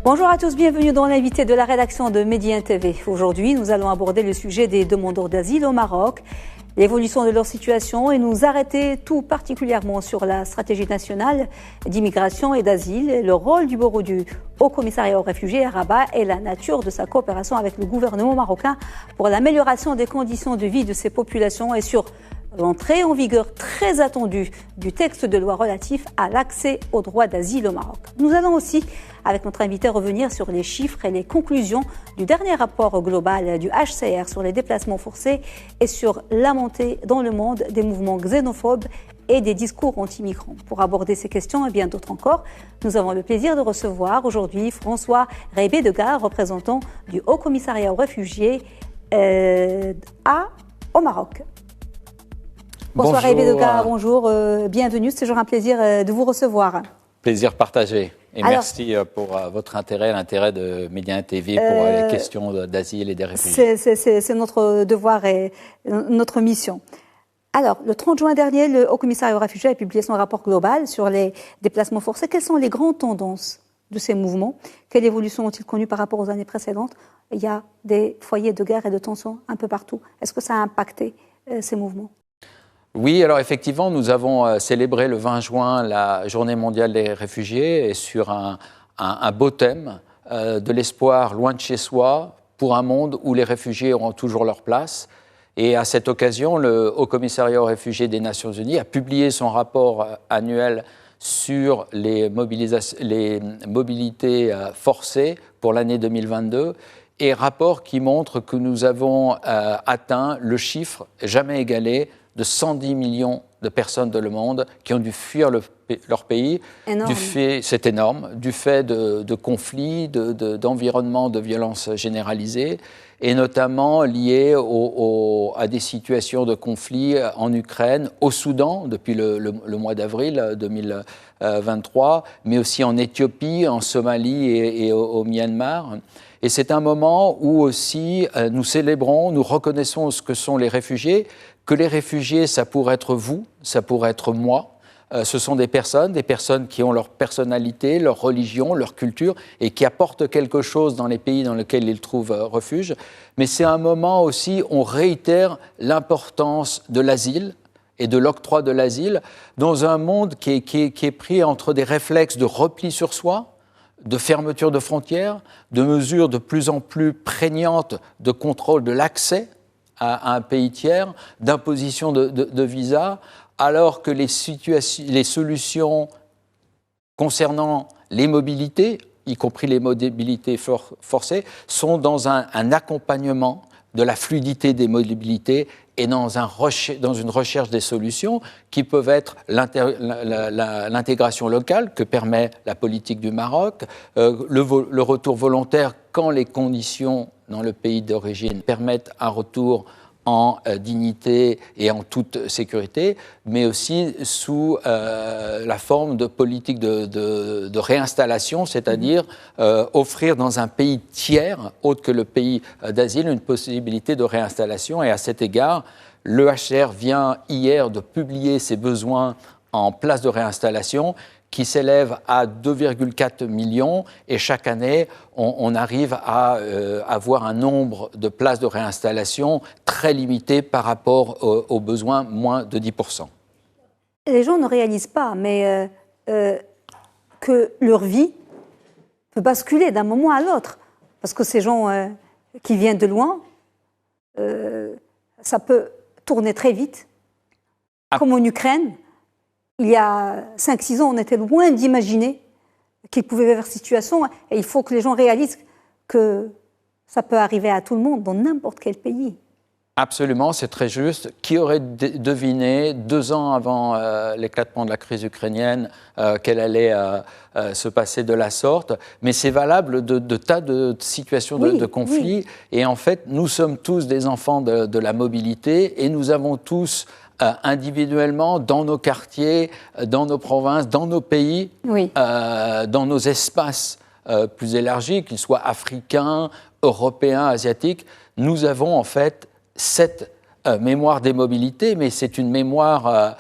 Bonjour à tous, bienvenue dans l'invité de la rédaction de Média TV. Aujourd'hui, nous allons aborder le sujet des demandeurs d'asile au Maroc, l'évolution de leur situation et nous arrêter tout particulièrement sur la stratégie nationale d'immigration et d'asile, le rôle du bureau du Haut-Commissariat aux réfugiés à Rabat et la nature de sa coopération avec le gouvernement marocain pour l'amélioration des conditions de vie de ces populations et sur l'entrée en vigueur très attendue du texte de loi relatif à l'accès au droit d'asile au Maroc. Nous allons aussi, avec notre invité, revenir sur les chiffres et les conclusions du dernier rapport global du HCR sur les déplacements forcés et sur la montée dans le monde des mouvements xénophobes et des discours anti-migrants. Pour aborder ces questions et bien d'autres encore, nous avons le plaisir de recevoir aujourd'hui François Reybet-Degard, représentant du Haut-Commissariat aux réfugiés au Maroc. Bonsoir Reybet-Degard, bonjour, bienvenue, c'est toujours un plaisir de vous recevoir. Plaisir partagé et merci pour votre intérêt, l'intérêt de Média TV pour les questions d'asile et des réfugiés. C'est notre devoir et notre mission. Alors, le 30 juin dernier, le Haut-Commissariat aux réfugiés a publié son rapport global sur les déplacements forcés. Quelles sont les grandes tendances de ces mouvements? Quelle évolution ont-ils connu par rapport aux années précédentes? Il y a des foyers de guerre et de tensions un peu partout. Est-ce que ça a impacté ces mouvements? Oui, alors effectivement, nous avons célébré le 20 juin la Journée mondiale des réfugiés et sur un beau thème de l'espoir loin de chez soi pour un monde où les réfugiés auront toujours leur place. Et à cette occasion, le Haut-Commissariat aux réfugiés des Nations Unies a publié son rapport annuel sur les mobilités forcées pour l'année 2022. Et rapport qui montre que nous avons atteint le chiffre jamais égalé de 110 millions de personnes dans le monde qui ont dû fuir leur pays. C'est énorme, du fait de conflits, d'environnements de violence généralisée, et notamment liés à des situations de conflit en Ukraine, au Soudan, depuis le mois d'avril 2023, mais aussi en Éthiopie, en Somalie et au Myanmar. Et c'est un moment où aussi nous célébrons, nous reconnaissons ce que sont les réfugiés, que les réfugiés, ça pourrait être vous, ça pourrait être moi. Ce sont des personnes qui ont leur personnalité, leur religion, leur culture et qui apportent quelque chose dans les pays dans lesquels ils trouvent refuge. Mais c'est un moment aussi où on réitère l'importance de l'asile et de l'octroi de l'asile dans un monde qui est pris entre des réflexes de repli sur soi, de fermeture de frontières, de mesures de plus en plus prégnantes de contrôle de l'accès à un pays tiers, d'imposition de visas, alors que les solutions concernant les mobilités, y compris les mobilités forcées, sont dans un accompagnement de la fluidité des mobilités et dans une recherche des solutions qui peuvent être l'intégration locale que permet la politique du Maroc, le retour volontaire quand les conditions dans le pays d'origine permettent un retour en dignité et en toute sécurité, mais aussi sous la forme de politique de réinstallation, c'est-à-dire offrir dans un pays tiers, autre que le pays d'asile, une possibilité de réinstallation. Et à cet égard, le HCR vient hier de publier ses besoins en places de réinstallation qui s'élève à 2,4 millions et chaque année, on arrive à avoir un nombre de places de réinstallation très limité par rapport aux besoins, moins de 10%. Les gens ne réalisent pas, mais que leur vie peut basculer d'un moment à l'autre. Parce que ces gens qui viennent de loin, ça peut tourner très vite, comme en Ukraine. Il y a 5-6 ans, on était loin d'imaginer qu'ils pouvaient vivre cette situation. Et il faut que les gens réalisent que ça peut arriver à tout le monde, dans n'importe quel pays. Absolument, c'est très juste. Qui aurait deviné, 2 ans avant l'éclatement de la crise ukrainienne, qu'elle allait se passer de la sorte? Mais c'est valable de tas de situations de conflit. Oui. Et en fait, nous sommes tous des enfants de la mobilité et nous avons tous individuellement, dans nos quartiers, dans nos provinces, dans nos pays, dans nos espaces plus élargis, qu'ils soient africains, européens, asiatiques, nous avons en fait cette mémoire des mobilités, mais c'est une mémoire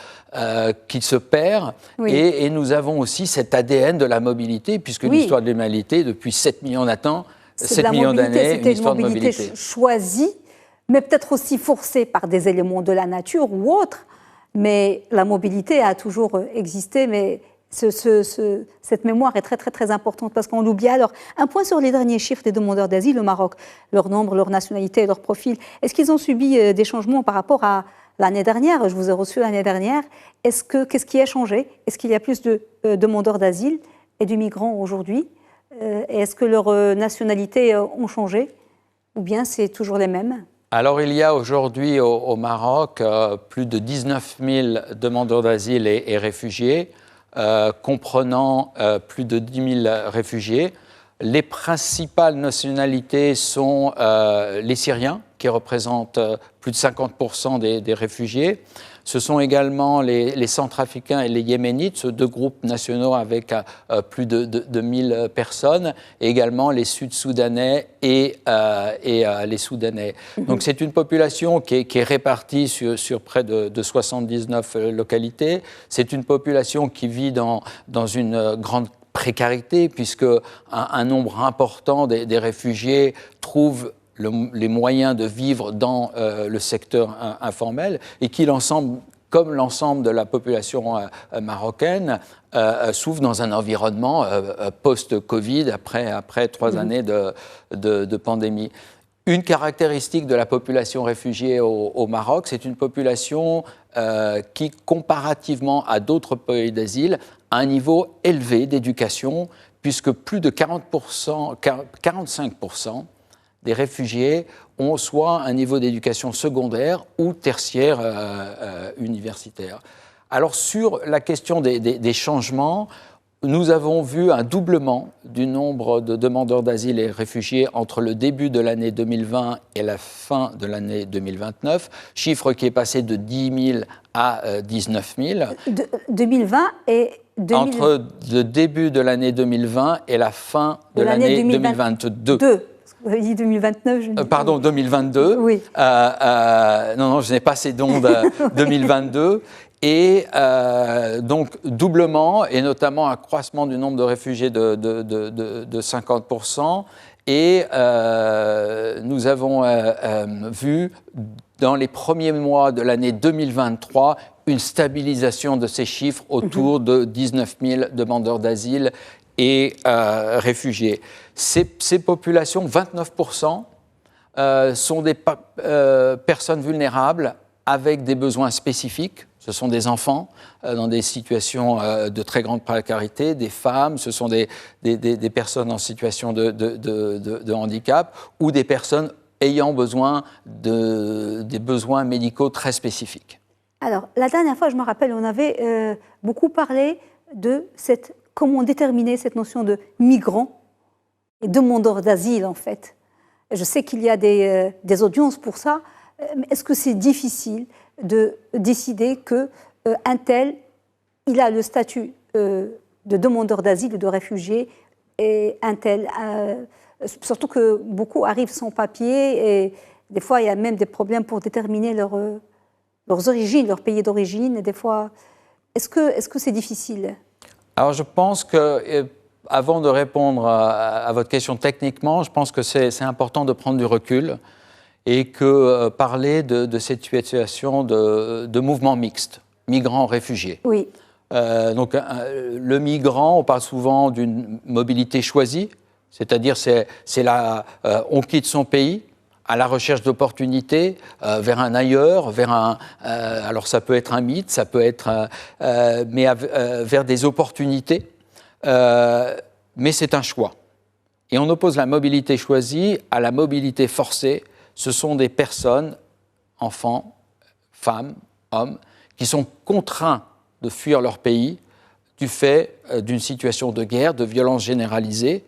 qui se perd. Oui. Et nous avons aussi cet ADN de la mobilité, puisque l'histoire de l'humanité, depuis 7 millions d'années, une histoire de mobilité choisie, mais peut-être aussi forcée par des éléments de la nature ou autres. Mais la mobilité a toujours existé, mais cette mémoire est très, très, très importante parce qu'on l'oublie. Alors, un point sur les derniers chiffres des demandeurs d'asile au Maroc, leur nombre, leur nationalité, leur profil. Est-ce qu'ils ont subi des changements par rapport à l'année dernière? Je vous ai reçu l'année dernière. Qu'est-ce qui a changé? Est-ce qu'il y a plus de demandeurs d'asile et de migrants aujourd'hui? Et est-ce que leurs nationalités ont changé? Ou bien c'est toujours les mêmes? Alors, il y a aujourd'hui au Maroc plus de 19 000 demandeurs d'asile et réfugiés, comprenant plus de 10 000 réfugiés. Les principales nationalités sont les Syriens, qui représentent plus de 50% des réfugiés. Ce sont également les Centrafricains et les Yéménites, ces deux groupes nationaux avec plus de 1000 personnes, et également les Sud-Soudanais et les Soudanais. Donc c'est une population qui est répartie sur près de 79 localités. C'est une population qui vit dans une grande précarité, puisque un nombre important des réfugiés trouvent les moyens de vivre dans le secteur informel et qui, comme l'ensemble de la population marocaine, souffre dans un environnement post-Covid, après 3 années de pandémie. Une caractéristique de la population réfugiée au Maroc, c'est une population qui, comparativement à d'autres pays d'asile, a un niveau élevé d'éducation, puisque plus de 45% des réfugiés ont soit un niveau d'éducation secondaire ou tertiaire universitaire. Alors, sur la question des changements, nous avons vu un doublement du nombre de demandeurs d'asile et réfugiés entre le début de l'année 2020 et la fin de l'année 2029, chiffre qui est passé de 10 000 à 19 000. 2020 et... Entre le début de l'année 2020 et la fin de l'année 2022. Vous avez dit 2029, je pardon, 2022. Oui. Non, je n'ai pas ces dons de 2022. Et donc, doublement, et notamment un accroissement du nombre de réfugiés de 50%. Et nous avons vu, dans les premiers mois de l'année 2023, une stabilisation de ces chiffres autour de 19 000 demandeurs d'asile et réfugiés. Ces populations, 29%, sont des personnes vulnérables avec des besoins spécifiques. Ce sont des enfants dans des situations de très grande précarité, des femmes, ce sont des personnes en situation de handicap ou des personnes ayant besoin des besoins médicaux très spécifiques. Alors, la dernière fois, je me rappelle, on avait beaucoup parlé de comment déterminer cette notion de migrant et demandeur d'asile, en fait. Je sais qu'il y a des audiences pour ça, mais est-ce que c'est difficile de décider qu'un tel, il a le statut de demandeur d'asile ou de réfugié, et un tel, surtout que beaucoup arrivent sans papier, et des fois, il y a même des problèmes pour déterminer leurs origines, leur pays d'origine, et des fois, est-ce que c'est difficile? Alors, je pense que, avant de répondre à votre question techniquement, je pense que c'est important de prendre du recul et que parler de cette situation de mouvement mixte, migrants-réfugiés. Oui. Donc, le migrant, on parle souvent d'une mobilité choisie, c'est-à-dire on quitte son pays à la recherche d'opportunités vers un ailleurs, alors ça peut être un mythe, ça peut être, vers des opportunités, mais c'est un choix. Et on oppose la mobilité choisie à la mobilité forcée. Ce sont des personnes, enfants, femmes, hommes, qui sont contraints de fuir leur pays du fait d'une situation de guerre, de violence généralisée,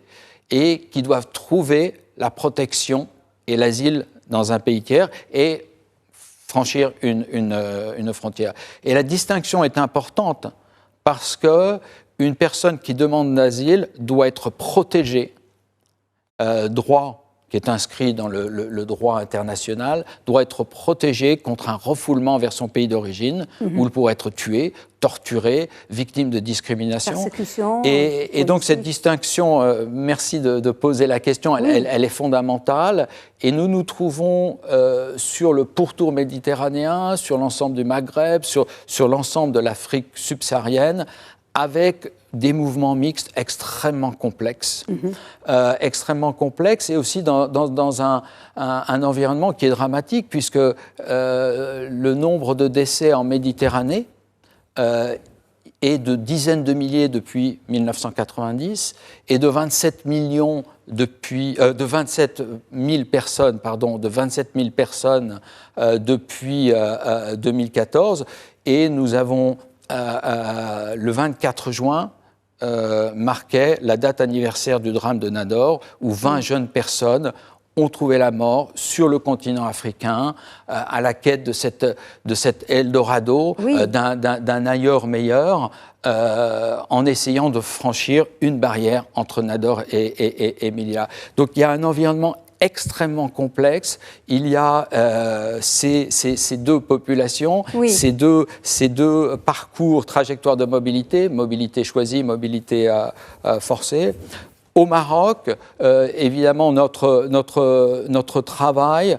et qui doivent trouver la protection et l'asile dans un pays tiers et franchir une frontière. Et la distinction est importante parce qu'une personne qui demande l'asile doit être protégée, droit qui est inscrit dans le droit international, doit être protégé contre un refoulement vers son pays d'origine, où il pourrait être tué, torturé, victime de discrimination. Persécution. Et donc cette distinction, merci de poser la question, elle est fondamentale. Et nous nous trouvons sur le pourtour méditerranéen, sur l'ensemble du Maghreb, sur l'ensemble de l'Afrique subsaharienne, avec des mouvements mixtes extrêmement complexes, et aussi dans un environnement qui est dramatique, puisque le nombre de décès en Méditerranée est de dizaines de milliers depuis 1990 et de 27 000 personnes depuis 2014. Et nous avons le 24 juin marquait la date anniversaire du drame de Nador, où 20 jeunes personnes ont trouvé la mort sur le continent africain, à la quête de cet Eldorado, d'un ailleurs meilleur, en essayant de franchir une barrière entre Nador et Melilla. Donc il y a un environnement extrêmement complexe. Il y a ces deux populations, ces deux parcours, trajectoires de mobilité choisie, mobilité forcée. Au Maroc, évidemment, notre travail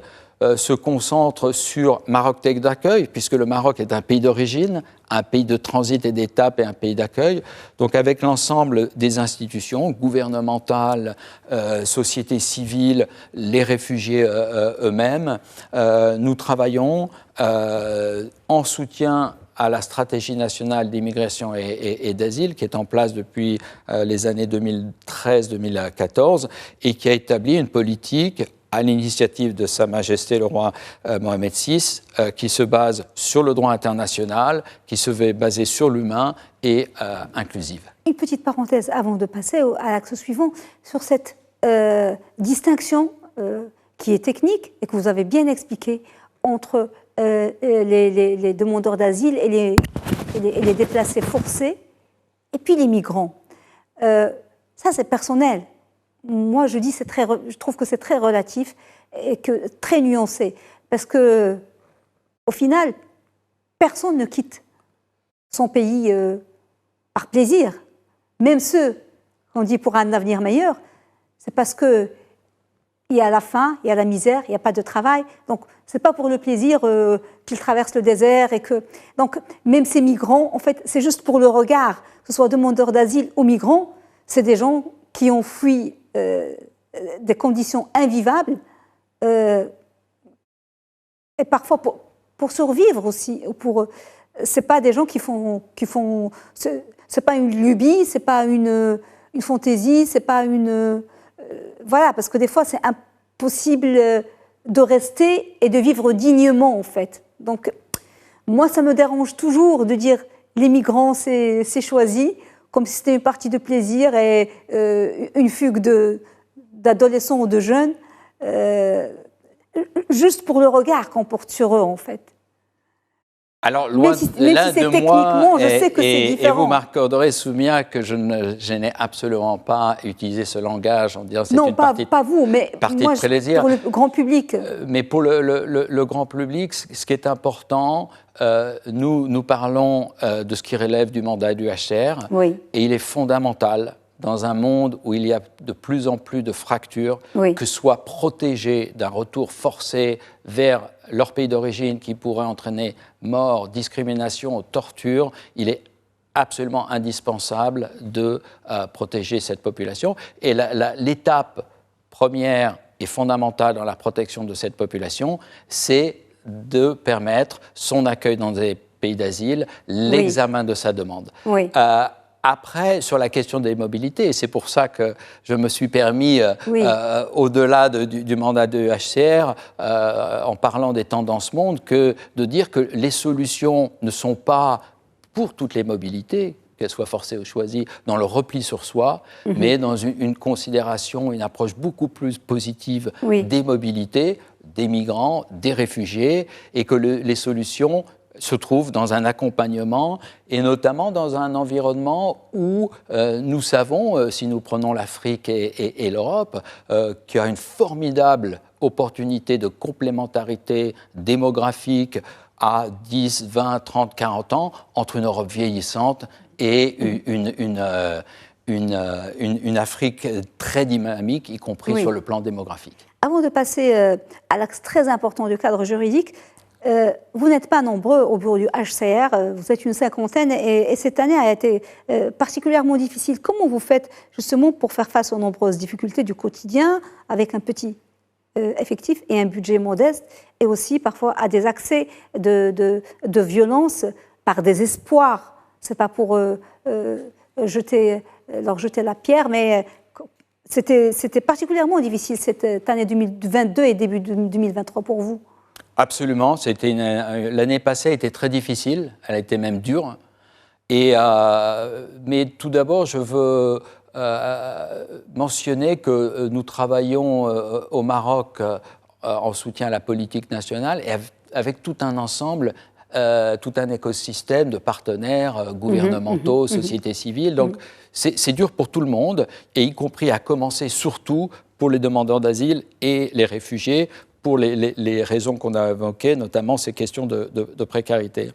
se concentre sur Maroc Tech d'accueil, puisque le Maroc est un pays d'origine, un pays de transit et d'étape et un pays d'accueil. Donc avec l'ensemble des institutions gouvernementales, société civile, les réfugiés eux-mêmes, nous travaillons en soutien à la stratégie nationale d'immigration et d'asile qui est en place depuis les années 2013-2014 et qui a établi une politique à l'initiative de Sa Majesté le roi Mohamed VI, qui se base sur le droit international, qui se veut baser sur l'humain et inclusive. Une petite parenthèse avant de passer à l'axe suivant, sur cette distinction qui est technique et que vous avez bien expliquée entre les demandeurs d'asile et les déplacés forcés, et puis les migrants. Ça, c'est personnel. Moi, je trouve que c'est très relatif et que très nuancé. Parce que, au final, personne ne quitte son pays par plaisir. Même ceux qu'on dit pour un avenir meilleur, c'est parce que il y a la faim, il y a la misère, il n'y a pas de travail. Donc, ce n'est pas pour le plaisir qu'ils traversent le désert. Donc, même ces migrants, en fait, c'est juste pour le regard. Que ce soit demandeurs d'asile ou migrants, c'est des gens qui ont fui des conditions invivables et parfois pour survivre aussi. C'est pas des gens qui font c'est pas une lubie, c'est pas une fantaisie, c'est pas une voilà, parce que des fois, c'est impossible de rester et de vivre dignement, en fait. Donc, moi, ça me dérange toujours de dire les migrants, c'est choisi, comme si c'était une partie de plaisir et une fugue d'adolescents ou de jeunes, juste pour le regard qu'on porte sur eux, en fait. Alors, loin de moi, je sais que c'est différent. Et vous m'accorderez, Soumia, que je n'ai absolument pas utilisé ce langage en disant c'est une partie pas vous, mais moi, de plaisir. Pour le grand public. Mais pour le grand public, ce qui est important, nous parlons de ce qui relève du mandat du HCR, et il est fondamental dans un monde où il y a de plus en plus de fractures, que soient protégés d'un retour forcé vers leur pays d'origine qui pourrait entraîner mort, discrimination, torture. Il est absolument indispensable de protéger cette population. Et l'étape première et fondamentale dans la protection de cette population, c'est de permettre son accueil dans des pays d'asile, l'examen de sa demande. Après, sur la question des mobilités, et c'est pour ça que je me suis permis, au-delà du mandat de HCR, en parlant des tendances mondes, de dire que les solutions ne sont pas pour toutes les mobilités, qu'elles soient forcées ou choisies, dans le repli sur soi, mais dans une considération, une approche beaucoup plus positive des mobilités, des migrants, des réfugiés, et que les solutions se trouve dans un accompagnement et notamment dans un environnement où nous savons, si nous prenons l'Afrique et l'Europe, qu'il y a une formidable opportunité de complémentarité démographique à 10, 20, 30, 40 ans entre une Europe vieillissante et une Afrique très dynamique, y compris sur le plan démographique. Avant de passer à l'axe très important du cadre juridique, vous n'êtes pas nombreux au bureau du HCR, vous êtes une cinquantaine et cette année a été particulièrement difficile. Comment vous faites justement pour faire face aux nombreuses difficultés du quotidien avec un petit effectif et un budget modeste et aussi parfois à des accès de violence par désespoir? Ce n'est pas pour leur jeter la pierre, mais c'était particulièrement difficile cette année 2022 et début 2023 pour vous. Absolument. L'année passée a été très difficile. Elle a été même dure. Mais tout d'abord, je veux mentionner que nous travaillons au Maroc en soutien à la politique nationale et avec tout un ensemble, tout un écosystème de partenaires gouvernementaux, société civile. Donc, c'est dur pour tout le monde, et y compris à commencer surtout pour les demandeurs d'asile et les réfugiés, pour les raisons qu'on a évoquées, notamment ces questions de précarité.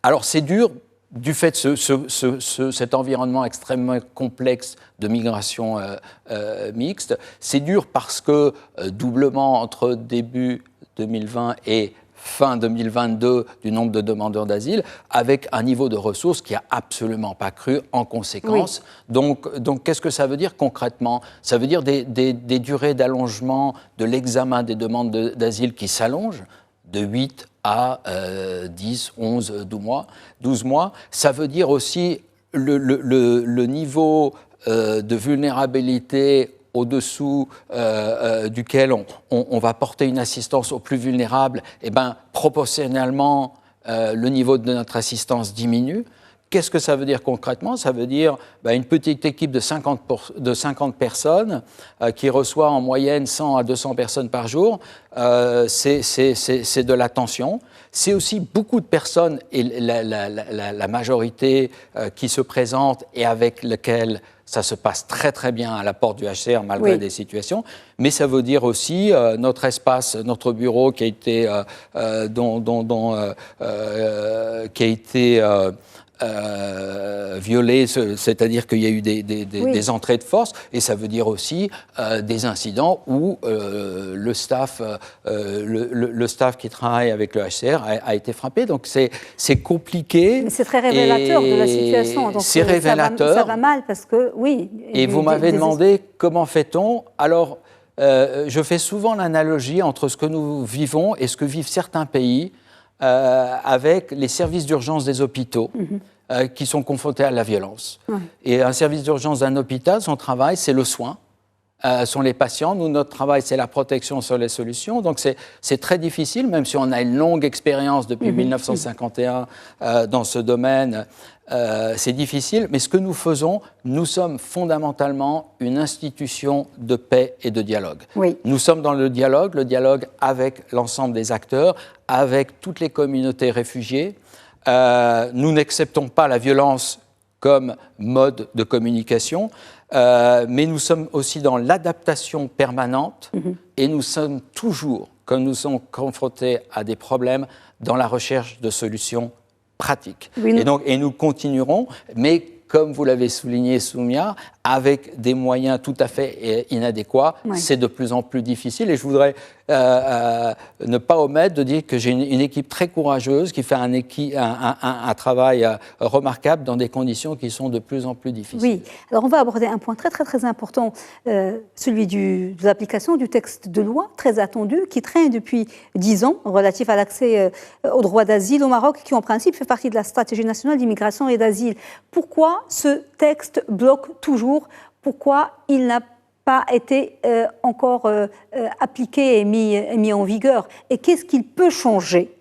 Alors, c'est dur du fait de cet environnement extrêmement complexe de migration mixte. C'est dur parce que, doublement entre début 2020 et fin 2022 du nombre de demandeurs d'asile, avec un niveau de ressources qui n'a absolument pas cru en conséquence. Oui. Donc qu'est-ce que ça veut dire concrètement? Ça veut dire des durées d'allongement de l'examen des demandes d'asile qui s'allongent de 8 à 10, 11, 12 mois. Ça veut dire aussi le niveau de vulnérabilité au-dessous duquel on va porter une assistance aux plus vulnérables, et proportionnellement, le niveau de notre assistance diminue. Qu'est-ce que ça veut dire concrètement? Ça veut dire une petite équipe de 50 personnes qui reçoit en moyenne 100 à 200 personnes par jour. C'est de l'attention. C'est aussi beaucoup de personnes, et la majorité qui se présentent et avec lesquelles ça se passe très très bien à la porte du HCR malgré des situations, mais ça veut dire aussi notre espace, notre bureau qui a été violé, c'est-à-dire qu'il y a eu des entrées de force, et ça veut dire aussi des incidents où le staff qui travaille avec le HCR a été frappé. Donc c'est compliqué. Mais c'est très révélateur de la situation. Donc c'est révélateur. Ça va mal parce que, oui. Et vous m'avez demandé comment fait-on. Alors, je fais souvent l'analogie entre ce que nous vivons et ce que vivent certains pays avec les services d'urgence des hôpitaux. Qui sont confrontés à la violence. Et un service d'urgence d'un hôpital, son travail, c'est le soin, sont les patients. Nous, notre travail, c'est la protection sur les solutions. Donc, c'est très difficile, même si on a une longue expérience depuis 1951 dans ce domaine. C'est difficile, mais ce que nous faisons, nous sommes fondamentalement une institution de paix et de dialogue. Oui. Nous sommes dans le dialogue avec l'ensemble des acteurs, avec toutes les communautés réfugiées. Nous n'acceptons pas la violence comme mode de communication, mais nous sommes aussi dans l'adaptation permanente et nous sommes toujours, comme nous sommes confrontés à des problèmes, dans la recherche de solutions pratiques. Oui, et nous continuerons, mais comme vous l'avez souligné, Soumia, avec des moyens tout à fait inadéquats, c'est de plus en plus difficile. Et je voudrais ne pas omettre de dire que j'ai une équipe très courageuse qui fait un travail remarquable dans des conditions qui sont de plus en plus difficiles. Oui, alors on va aborder un point très très très important, celui de l'application du texte de loi très attendu qui traîne depuis 10 ans relatif à l'accès au droit d'asile au Maroc, qui en principe fait partie de la stratégie nationale d'immigration et d'asile. Pourquoi ce texte bloque toujours? Pourquoi il n'a pas été encore appliqué et mis en vigueur? Et qu'est-ce qu'il peut changer,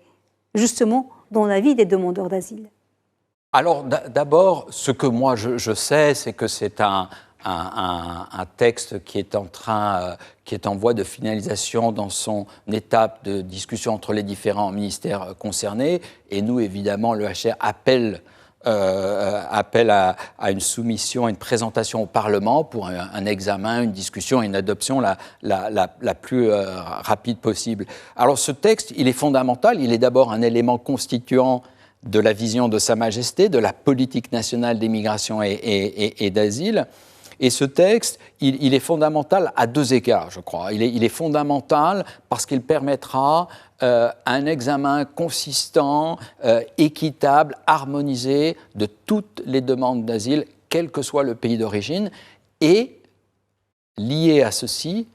justement, dans la vie des demandeurs d'asile? Alors, d'abord, ce que moi je sais, c'est que c'est un un texte qui est en voie de finalisation dans son étape de discussion entre les différents ministères concernés. Et nous, évidemment, le HR appelle à une soumission, à une présentation au Parlement pour un examen, une discussion et une adoption la plus rapide possible. Alors ce texte, il est fondamental, il est d'abord un élément constituant de la vision de Sa Majesté, de la politique nationale d'immigration et d'asile. Et ce texte, il est fondamental à deux égards, je crois. Il est fondamental parce qu'il permettra un examen consistant, équitable, harmonisé de toutes les demandes d'asile, quel que soit le pays d'origine, et lié à ceci,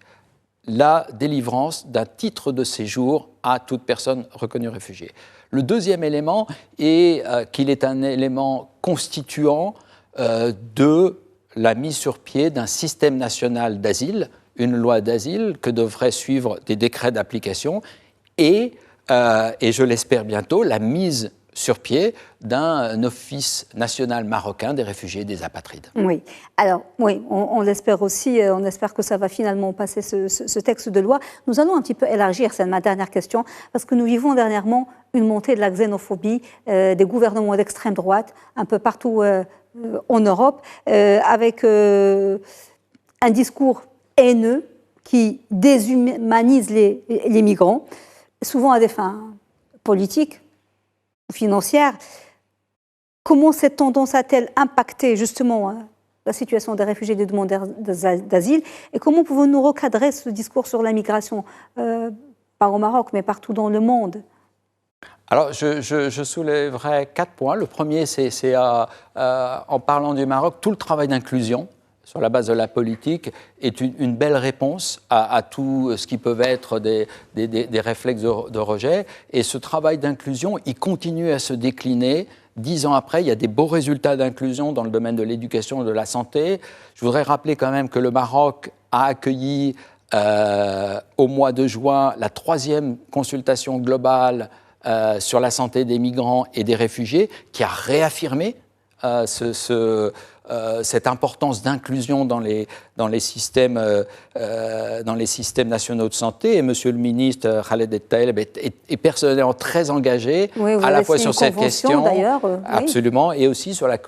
la délivrance d'un titre de séjour à toute personne reconnue réfugiée. Le deuxième élément est qu'il est un élément constituant de la mise sur pied d'un système national d'asile, une loi d'asile que devraient suivre des décrets d'application et je l'espère bientôt, la mise sur pied d'un office national marocain des réfugiés et des apatrides. Oui, alors oui, on l'espère aussi, on espère que ça va finalement passer ce texte de loi. Nous allons un petit peu élargir, c'est ma dernière question, parce que nous vivons dernièrement une montée de la xénophobie des gouvernements d'extrême droite un peu partout en Europe, avec un discours haineux qui déshumanise les migrants, souvent à des fins politiques ou financières. Comment cette tendance a-t-elle impacté justement la situation des réfugiés et des demandeurs d'asile, et comment pouvons-nous recadrer ce discours sur la migration, pas au Maroc, mais partout dans le monde ? Alors, je soulèverai 4 points. Le premier, c'est en parlant du Maroc, tout le travail d'inclusion sur la base de la politique est une belle réponse à tout ce qui peuvent être des réflexes de rejet. Et ce travail d'inclusion, il continue à se décliner. 10 ans après, il y a des beaux résultats d'inclusion dans le domaine de l'éducation et de la santé. Je voudrais rappeler quand même que le Maroc a accueilli au mois de juin la 3e consultation globale sur la santé des migrants et des réfugiés, qui a réaffirmé cette importance d'inclusion dans les systèmes nationaux de santé. Et Monsieur le ministre Khaled El Taeb est personnellement très engagé, à la fois sur cette question, absolument, et aussi sur la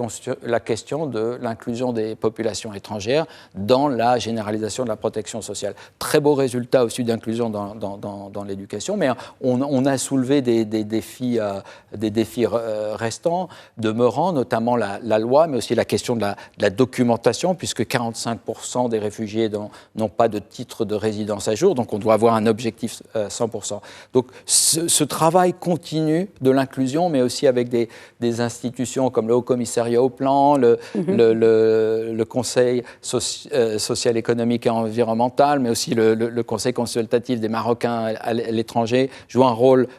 question de l'inclusion des populations étrangères dans la généralisation de la protection sociale. Très beau résultat aussi d'inclusion dans l'éducation, mais on a soulevé des défis restants, demeurant, notamment la loi, mais aussi la question de la documentation, puisque 45% des réfugiés n'ont pas de titre de résidence à jour, donc on doit avoir un objectif 100%. Donc ce travail continu de l'inclusion, mais aussi avec des institutions comme le Haut Commissariat au Plan, le Conseil social, économique et environnemental, mais aussi le Conseil consultatif des Marocains à l'étranger, joue un rôle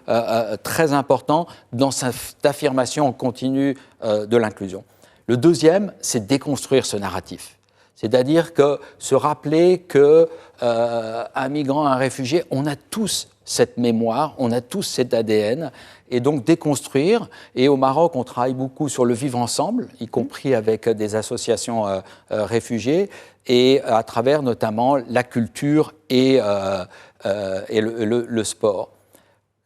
très important dans cette affirmation continue de l'inclusion. Le deuxième, c'est déconstruire ce narratif. C'est-à-dire que se rappeler qu'un migrant, un réfugié, on a tous cette mémoire, on a tous cet ADN, et donc déconstruire. Et au Maroc, on travaille beaucoup sur le vivre ensemble, y compris avec des associations réfugiées, et à travers notamment la culture et le sport.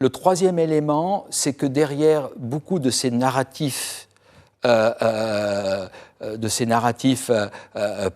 Le troisième élément, c'est que derrière beaucoup de ces narratifs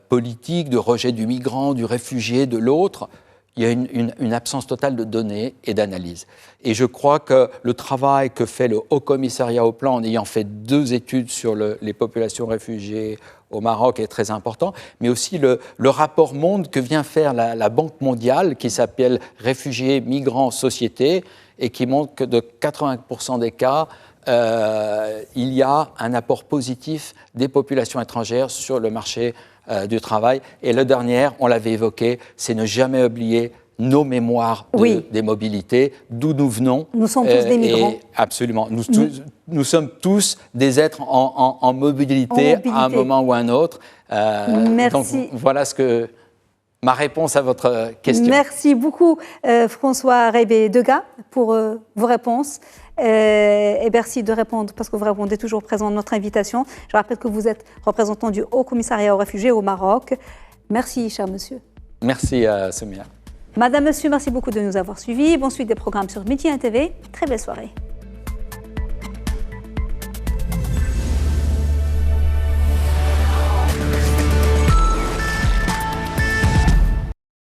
politiques, de rejet du migrant, du réfugié, de l'autre, il y a une absence totale de données et d'analyse. Et je crois que le travail que fait le Haut Commissariat au Plan, en ayant fait 2 études sur les populations réfugiées au Maroc, est très important, mais aussi le rapport monde que vient faire la Banque mondiale, qui s'appelle Réfugiés, migrants, société, et qui montre que de 80% des cas, il y a un apport positif des populations étrangères sur le marché du travail. Et le dernier, on l'avait évoqué, c'est ne jamais oublier nos mémoires des mobilités, d'où nous venons. Nous sommes tous des migrants. Absolument. Nous sommes tous des êtres en mobilité à un moment ou à un autre. Merci. Donc, voilà ce que... ma réponse à votre question. Merci beaucoup François Reybet-Degas pour vos réponses. Et merci de répondre parce que vous répondez toujours présent à notre invitation. Je rappelle que vous êtes représentant du Haut Commissariat aux réfugiés au Maroc. Merci, cher monsieur. Merci, Soumia. Madame, monsieur, merci beaucoup de nous avoir suivis. Bonne suite des programmes sur Média TV. Très belle soirée.